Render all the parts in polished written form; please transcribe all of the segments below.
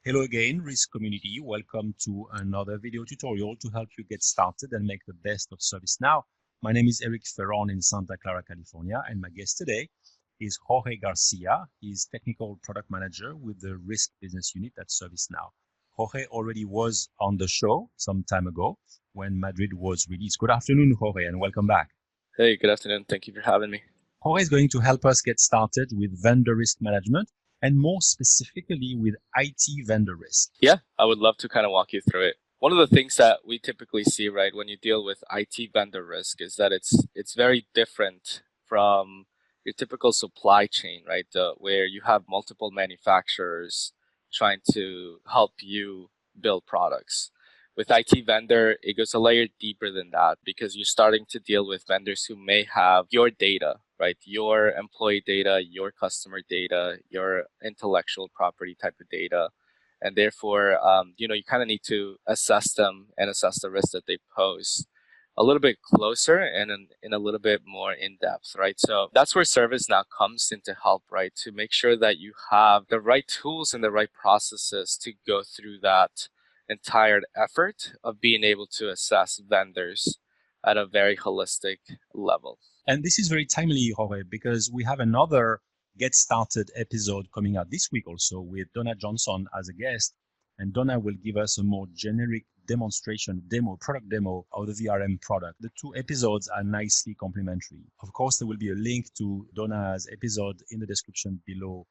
Hello again, Risk community. Welcome to another video tutorial to help you get started and make the best of ServiceNow. My name is Eric Ferron in Santa Clara, California, and my guest today is Jorge Garcia. He's Technical Product Manager with the Risk Business Unit at ServiceNow. Jorge already was on the show some time ago when Madrid was released. Good afternoon, Jorge, and welcome back. Hey, good afternoon. Thank you for having me. Jorge is going to help us get started with vendor risk management and more specifically with IT vendor risk. Yeah, I would love to kind of walk you through it. One of the things that we typically see, right, when you deal with IT vendor risk is that it's very different from your typical supply chain, right, where you have multiple manufacturers trying to help you build products. With IT vendor, it goes a layer deeper than that because you're starting to deal with vendors who may have your data, right? Your employee data, your customer data, your intellectual property type of data. And therefore, you kind of need to assess them and assess the risk that they pose a little bit closer and in a little bit more in depth, right? So that's where ServiceNow comes in to help, right? To make sure that you have the right tools and the right processes to go through that entire effort of being able to assess vendors at a very holistic level. And this is very timely, Jorge, because we have another Get Started episode coming out this week also with Donna Johnson as a guest. And Donna will give us a more generic product demo of the VRM product. The two episodes are nicely complementary. Of course, there will be a link to Donna's episode in the description below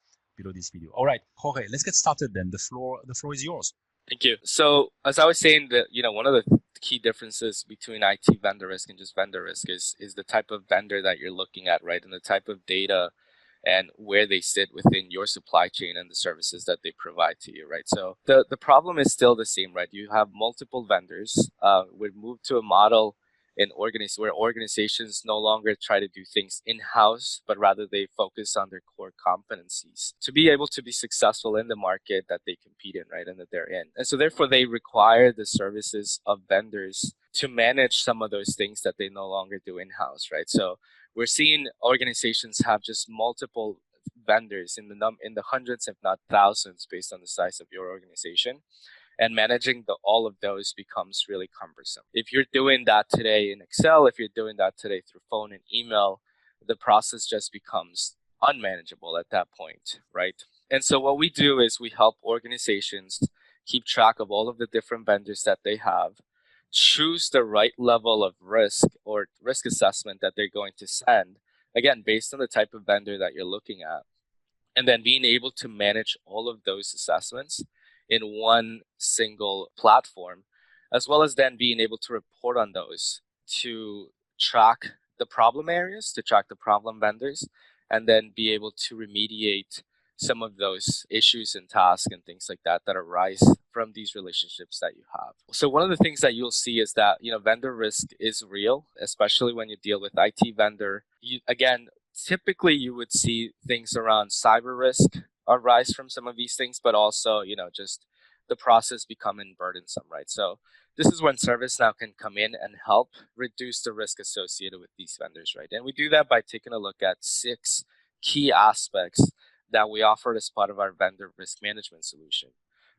this video. All right, Jorge, let's get started then. The floor is yours. Thank you. So as I was saying, that one of the key differences between IT vendor risk and just vendor risk is the type of vendor that you're looking at, right? And the type of data and where they sit within your supply chain and the services that they provide to you, right? So the problem is still the same, right? You have multiple vendors. We've moved to a model where organizations no longer try to do things in-house, but rather they focus on their core competencies to be able to be successful in the market that they compete in, right, and that they're in. And so therefore they require the services of vendors to manage some of those things that they no longer do in-house, right? So we're seeing organizations have just multiple vendors in the hundreds, if not thousands, based on the size of your organization. And managing all of those becomes really cumbersome. If you're doing that today in Excel, if you're doing that today through phone and email, the process just becomes unmanageable at that point, right? And so what we do is we help organizations keep track of all of the different vendors that they have, choose the right level of risk or risk assessment that they're going to send, again, based on the type of vendor that you're looking at, and then being able to manage all of those assessments in one single platform, as well as then being able to report on those to track the problem areas, to track the problem vendors, and then be able to remediate some of those issues and tasks and things like that arise from these relationships that you have. So one of the things that you'll see is that, vendor risk is real, especially when you deal with IT vendor. Typically you would see things around cyber risk arise from some of these things, but also, just the process becoming burdensome, right? So this is when ServiceNow can come in and help reduce the risk associated with these vendors, right? And we do that by taking a look at 6 key aspects that we offer as part of our vendor risk management solution,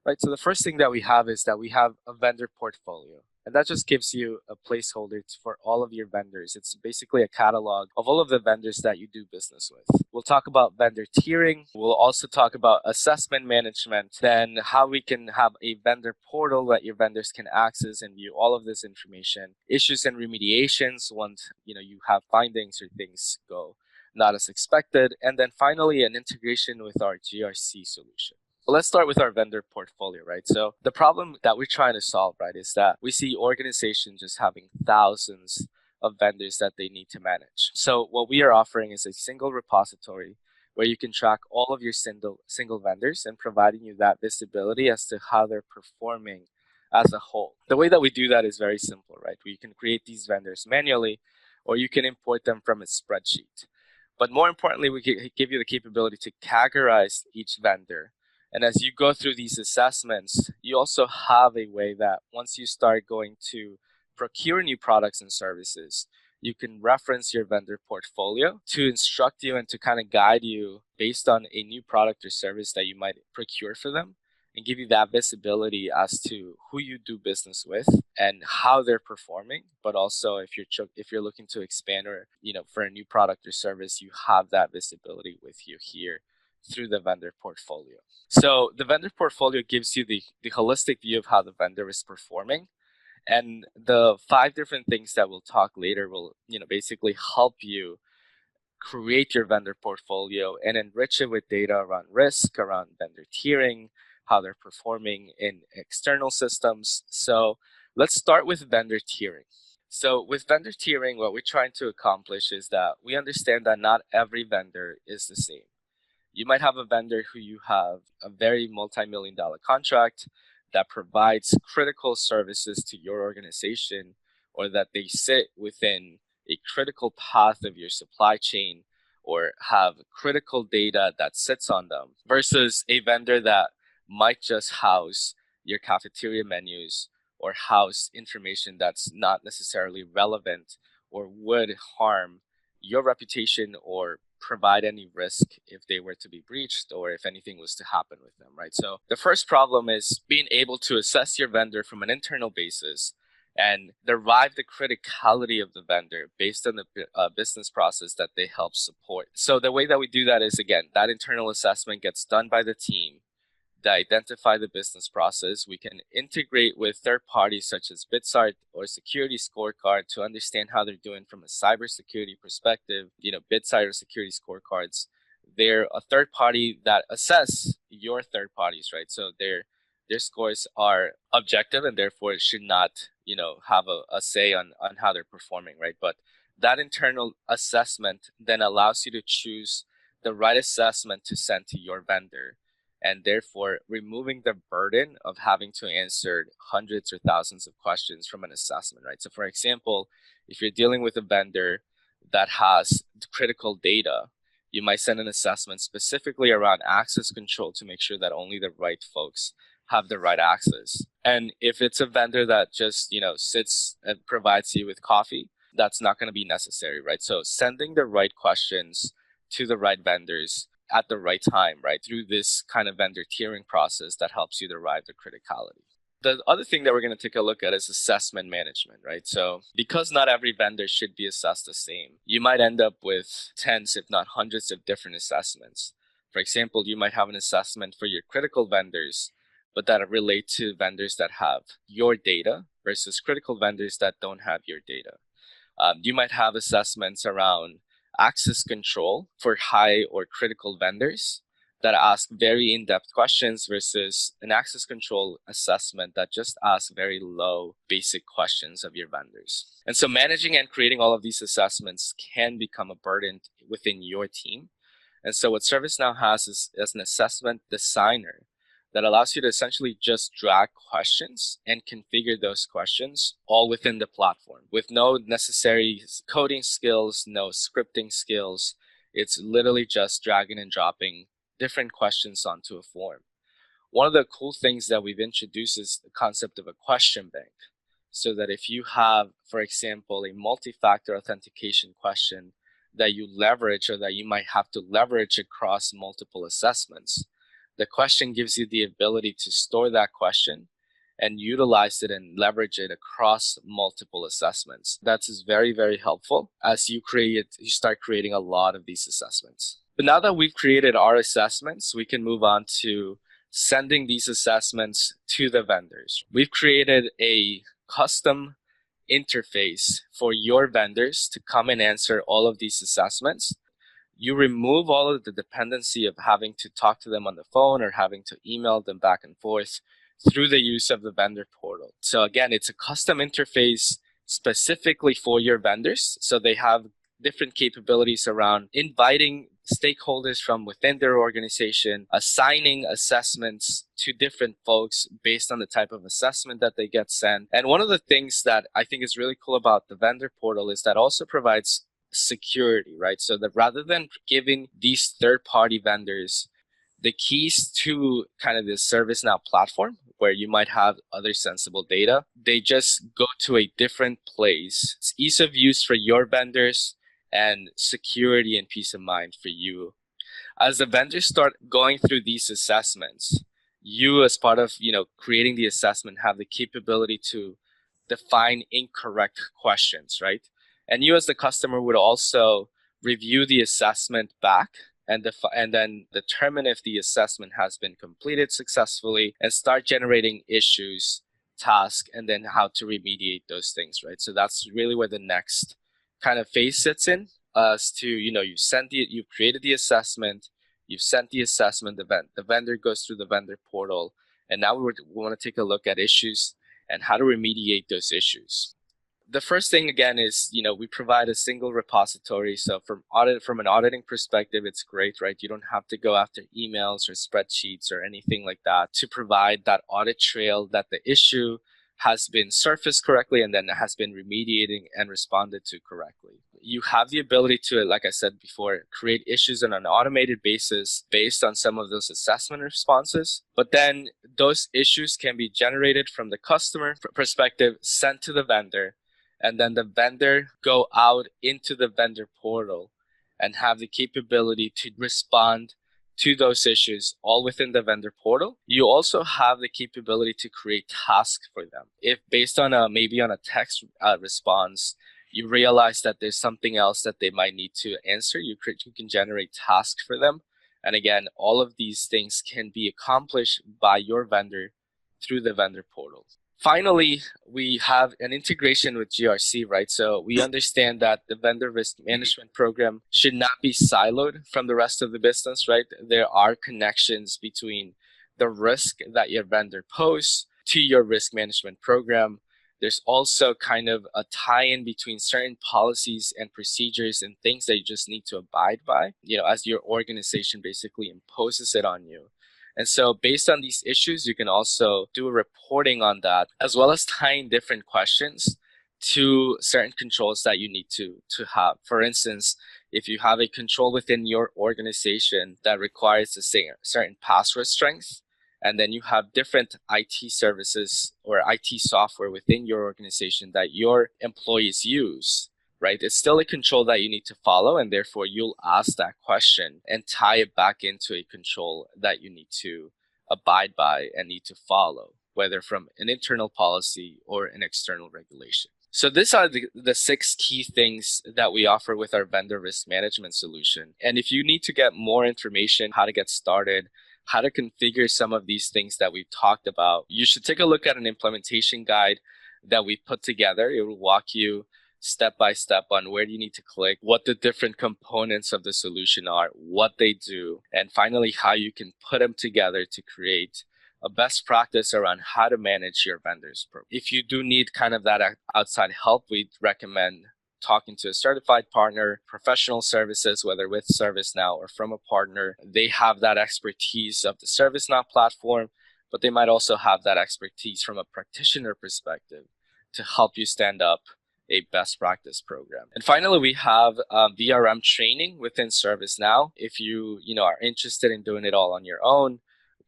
right? So the first thing that we have is that we have a vendor portfolio. And that just gives you a placeholder for all of your vendors. It's basically a catalog of all of the vendors that you do business with. We'll talk about vendor tiering. We'll also talk about assessment management, then how we can have a vendor portal that your vendors can access and view all of this information, issues and remediations once you have findings or things go not as expected, and then finally an integration with our GRC solution. Well, let's start with our vendor portfolio, right? So the problem that we're trying to solve, right, is that we see organizations just having thousands of vendors that they need to manage. So what we are offering is a single repository where you can track all of your single vendors and providing you that visibility as to how they're performing as a whole. The way that we do that is very simple, right? We can create these vendors manually, or you can import them from a spreadsheet. But more importantly, we can give you the capability to categorize each vendor. And as you go through these assessments, you also have a way that once you start going to procure new products and services, you can reference your vendor portfolio to instruct you and to kind of guide you based on a new product or service that you might procure for them and give you that visibility as to who you do business with and how they're performing. But also if you're looking to expand, or for a new product or service, you have that visibility with you here through the vendor portfolio. So the vendor portfolio gives you the holistic view of how the vendor is performing. And the 5 different things that we'll talk later will basically help you create your vendor portfolio and enrich it with data around risk, around vendor tiering, how they're performing in external systems. So let's start with vendor tiering. So with vendor tiering, what we're trying to accomplish is that we understand that not every vendor is the same. You might have a vendor who you have a very multi-million-dollar contract that provides critical services to your organization, or that they sit within a critical path of your supply chain or have critical data that sits on them, versus a vendor that might just house your cafeteria menus or house information that's not necessarily relevant or would harm your reputation or provide any risk if they were to be breached or if anything was to happen with them, right? So the first problem is being able to assess your vendor from an internal basis and derive the criticality of the vendor based on the business process that they help support. So the way that we do that is, again, that internal assessment gets done by the team to identify the business process. We can integrate with third parties such as BitSart or Security Scorecard to understand how they're doing from a cybersecurity perspective. BitSart or Security Scorecards, they're a third party that assess your third parties, right? So their scores are objective and therefore it should not, have a say on how they're performing, right? But that internal assessment then allows you to choose the right assessment to send to your vendor, and therefore removing the burden of having to answer hundreds or thousands of questions from an assessment, right? So for example, if you're dealing with a vendor that has critical data, you might send an assessment specifically around access control to make sure that only the right folks have the right access. And if it's a vendor that just, sits and provides you with coffee, that's not going to be necessary, right? So sending the right questions to the right vendors at the right time, right, through this kind of vendor tiering process that helps you derive the criticality. The other thing that we're going to take a look at is assessment management, right? So because not every vendor should be assessed the same, you might end up with tens, if not hundreds of different assessments. For example, you might have an assessment for your critical vendors, but that relate to vendors that have your data versus critical vendors that don't have your data. You might have assessments around access control for high or critical vendors that ask very in-depth questions versus an access control assessment that just asks very low basic questions of your vendors. And so managing and creating all of these assessments can become a burden within your team. And so what ServiceNow has is an assessment designer that allows you to essentially just drag questions and configure those questions all within the platform with no necessary coding skills, no scripting skills. It's literally just dragging and dropping different questions onto a form. One of the cool things that we've introduced is the concept of a question bank. So that if you have, for example, a multi-factor authentication question that you leverage or that you might have to leverage across multiple assessments, the question gives you the ability to store that question and utilize it and leverage it across multiple assessments. That is very, very helpful as you start creating a lot of these assessments. But now that we've created our assessments, we can move on to sending these assessments to the vendors. We've created a custom interface for your vendors to come and answer all of these assessments. You remove all of the dependency of having to talk to them on the phone or having to email them back and forth through the use of the vendor portal. So again, it's a custom interface specifically for your vendors. So they have different capabilities around inviting stakeholders from within their organization, assigning assessments to different folks based on the type of assessment that they get sent. And one of the things that I think is really cool about the vendor portal is that also provides security, right? So that rather than giving these third-party vendors the keys to kind of the ServiceNow platform where you might have other sensible data, they just go to a different place. It's ease of use for your vendors and security and peace of mind for you. As the vendors start going through these assessments, you, as part of creating the assessment, have the capability to define incorrect questions, right? And you as the customer would also review the assessment back and then determine if the assessment has been completed successfully and start generating issues, tasks, and then how to remediate those things, right? So that's really where the next kind of phase sits in, as to you've created the assessment, you've sent the assessment, the vendor goes through the vendor portal, and now we want to take a look at issues and how to remediate those issues. The first thing, again, is we provide a single repository. So from an auditing perspective, it's great, right? You don't have to go after emails or spreadsheets or anything like that to provide that audit trail that the issue has been surfaced correctly and then has been remediating and responded to correctly. You have the ability to, like I said before, create issues on an automated basis based on some of those assessment responses. But then those issues can be generated from the customer perspective, sent to the vendor, and then the vendor go out into the vendor portal and have the capability to respond to those issues all within the vendor portal. You also have the capability to create tasks for them. If based on maybe on a text response, you realize that there's something else that they might need to answer, you can generate tasks for them. And again, all of these things can be accomplished by your vendor through the vendor portal. Finally, we have an integration with GRC, right? So we understand that the vendor risk management program should not be siloed from the rest of the business, right? There are connections between the risk that your vendor poses to your risk management program. There's also kind of a tie-in between certain policies and procedures and things that you just need to abide by, as your organization basically imposes it on you. And so based on these issues, you can also do a reporting on that, as well as tying different questions to certain controls that you need to have. For instance, if you have a control within your organization that requires a certain password strength, and then you have different IT services or IT software within your organization that your employees use, right? It's still a control that you need to follow, and therefore you'll ask that question and tie it back into a control that you need to abide by and need to follow, whether from an internal policy or an external regulation. So these are the 6 key things that we offer with our vendor risk management solution. And if you need to get more information, how to get started, how to configure some of these things that we've talked about, you should take a look at an implementation guide that we put together. It will walk you step by step on where you need to click, what the different components of the solution are, what they do, and finally how you can put them together to create a best practice around how to manage your vendors program. If you do need kind of that outside help, we'd recommend talking to a certified partner, professional services, whether with ServiceNow or from a partner. They have that expertise of the ServiceNow platform, but they might also have that expertise from a practitioner perspective to help you stand up a best practice program. And finally, we have VRM training within ServiceNow. If you are interested in doing it all on your own,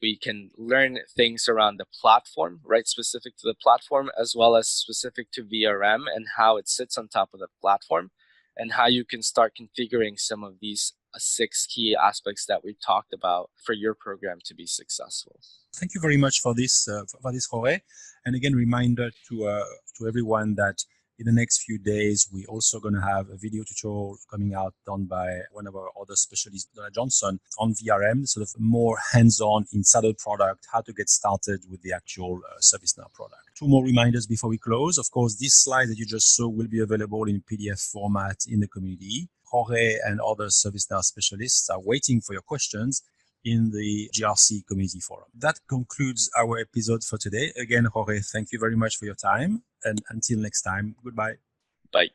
we can learn things around the platform, right? Specific to the platform, as well as specific to VRM and how it sits on top of the platform, and how you can start configuring some of these 6 key aspects that we talked about for your program to be successful. Thank you very much for this, Jorge. And again, reminder to everyone that in the next few days, we're also going to have a video tutorial coming out done by one of our other specialists, Donna Johnson, on VRM, sort of more hands-on inside the product, how to get started with the actual ServiceNow product. 2 more reminders before we close. Of course, this slide that you just saw will be available in PDF format in the community. Jorge and other ServiceNow specialists are waiting for your questions in the GRC community forum. That concludes our episode for today. Again, Jorge, thank you very much for your time. And until next time, goodbye. Bye.